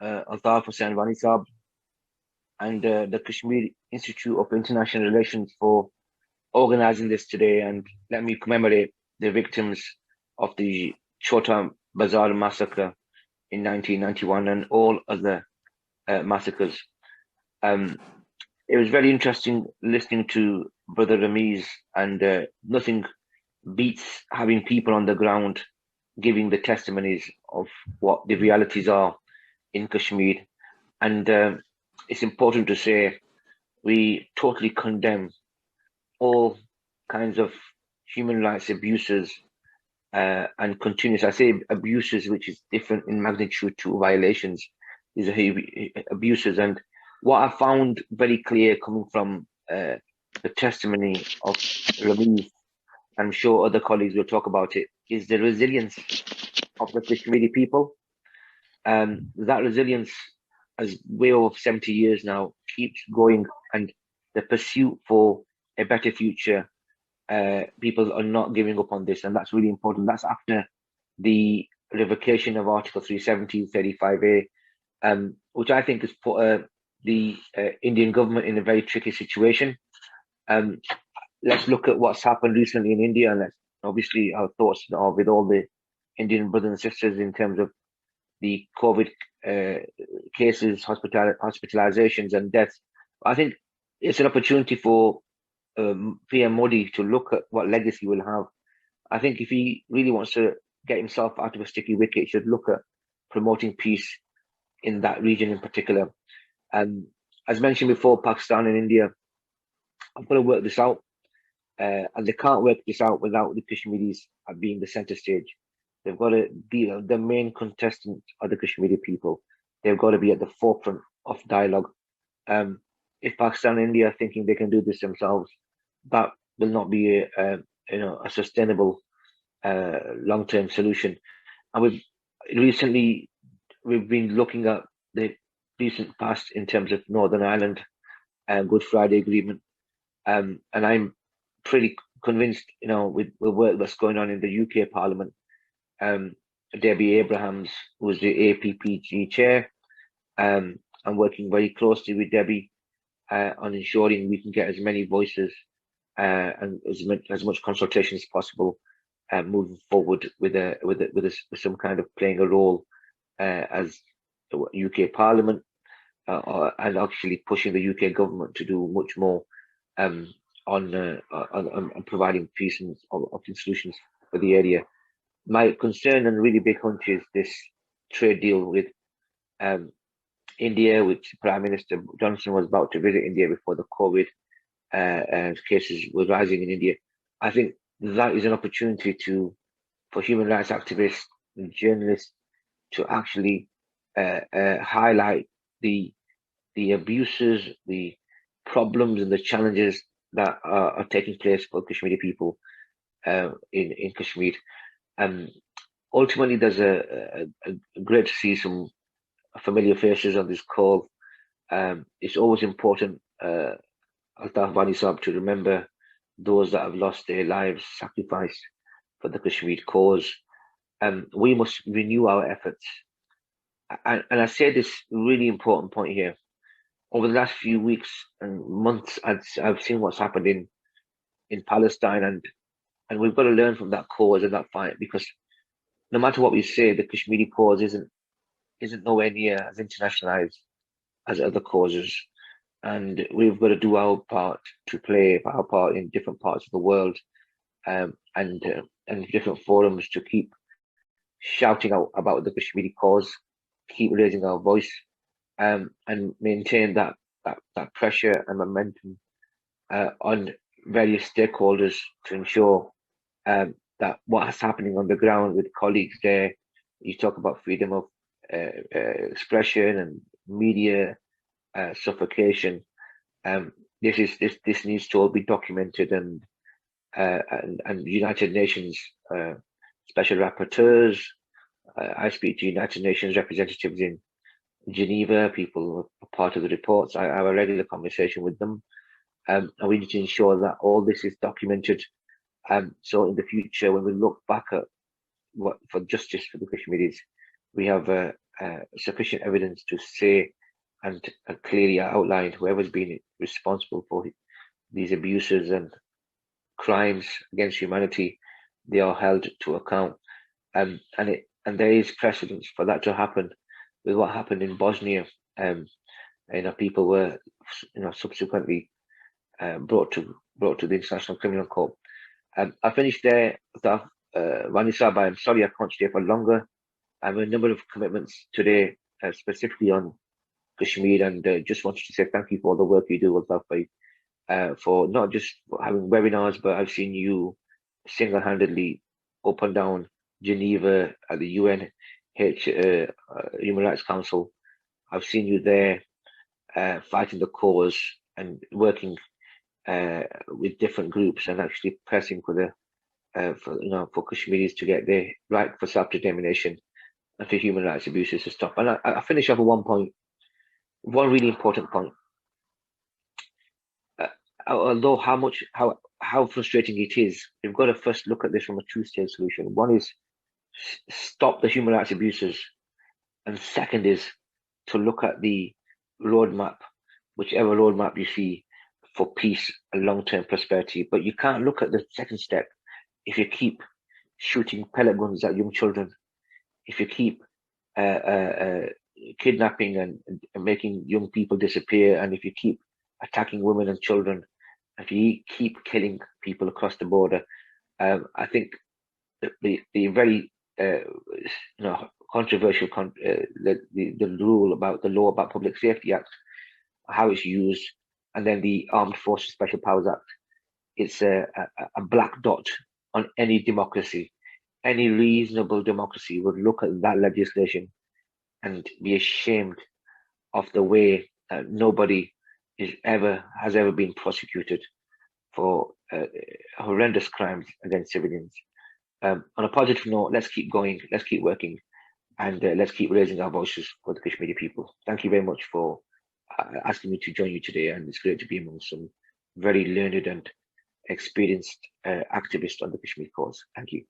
Altaf Hussain Wani Saab and the Kashmir Institute of International Relations for organizing this today. And let me commemorate the victims of the Chota Bazar massacre in 1991 and all other massacres. Um, it was very interesting listening to Brother Ramiz, and nothing beats having people on the ground giving the testimonies of what the realities are in Kashmir. And it's important to say we totally condemn all kinds of human rights abuses and continuous, I say abuses, which is different in magnitude to violations. These are abuses. And what I found very clear coming from the testimony of Rami, I'm sure other colleagues will talk about it, is the resilience of the Kashmiri people. That resilience, as way over 70 years now, keeps going, and the pursuit for a better future, people are not giving up on this, and that's really important. That's after the revocation of Article 370, 35A, which I think has put the Indian government in a very tricky situation. Let's look at what's happened recently in India, and let's obviously our thoughts are with all the Indian brothers and sisters in terms of the COVID cases, hospitalizations, and deaths. I think it's an opportunity for PM Modi to look at what legacy we'll have. I think if he really wants to get himself out of a sticky wicket, he should look at promoting peace in that region in particular. As mentioned before, Pakistan and India have got to work this out, and they can't work this out without the Kashmiris being the center stage. They've got to be the main contestant are the Kashmiri people. They've got to be at the forefront of dialogue. If Pakistan and India are thinking they can do this themselves, that will not be a sustainable long-term solution. And we've been looking at the recent past in terms of Northern Ireland and Good Friday Agreement, and I'm pretty convinced, with the work that's going on in the UK Parliament. Debbie Abrahams, who was the APPG chair, I'm working very closely with Debbie on ensuring we can get as many voices and as much consultation as possible, moving forward with some kind of playing a role as the UK Parliament, and actually pushing the UK government to do much more on providing peace and option solutions for the area. My concern and really big hunch is this trade deal with India, which Prime Minister Johnson was about to visit India before the COVID cases were rising in India. I think that is an opportunity for human rights activists and journalists to actually highlight the abuses, the problems, and the challenges that are taking place for Kashmiri people in Kashmir. Ultimately, there's a great to see some familiar faces on this call. It's always important, Altaf Bani Saab, to remember those that have lost their lives, sacrificed for the Kashmir cause. We must renew our efforts. And I say this really important point here. Over the last few weeks and months, I've seen what's happened in Palestine, and we've got to learn from that cause and that fight, because no matter what we say, the Kashmiri cause isn't nowhere near as internationalized as other causes, and we've got to do our part to play our part in different parts of the world, and different forums to keep shouting out about the Kashmiri cause, keep raising our voice, and maintain that pressure and momentum on various stakeholders to ensure that what's happening on the ground with colleagues there. You talk about freedom of expression and media suffocation. This needs to all be documented, and United Nations special rapporteurs. I speak to United Nations representatives in Geneva. People are part of the reports. I have a regular conversation with them, and we need to ensure that all this is documented. So in the future, when we look back at what for justice for the Kashmiris, we have a sufficient evidence to say and clearly outline whoever's been responsible for these abuses and crimes against humanity, they are held to account. And there is precedence for that to happen with what happened in Bosnia. People were subsequently brought to the International Criminal Court. I finished there, Vanessa, I'm sorry I can't stay for longer. I have a number of commitments today, specifically on Kashmir, and just wanted to say thank you for all the work you do with that, for not just having webinars, but I've seen you single-handedly up and down Geneva at the UN Human Rights Council. I've seen you there fighting the cause and working with different groups and actually pressing for Kashmiris to get their right for self-determination and for human rights abuses to stop. And I finish off with one really important point. Although how frustrating it is, we've got to first look at this from a two-stage solution. One is stop the human rights abuses, and second is to look at the roadmap, whichever roadmap you see, for peace and long-term prosperity. But you can't look at the second step if you keep shooting pellet guns at young children, if you keep kidnapping and making young people disappear, and if you keep attacking women and children, if you keep killing people across the border. I think the very controversial the rule about the Law about Public Safety Act, how it's used, and then the Armed Forces Special Powers Act. It's a black dot on any democracy. Any reasonable democracy would look at that legislation and be ashamed of the way nobody has ever been prosecuted for horrendous crimes against civilians. On a positive note, let's keep going, let's keep working, and let's keep raising our voices for the Kashmiri people. Thank you very much for asking me to join you today, and it's great to be among some very learned and experienced activists on the Kashmir cause. Thank you.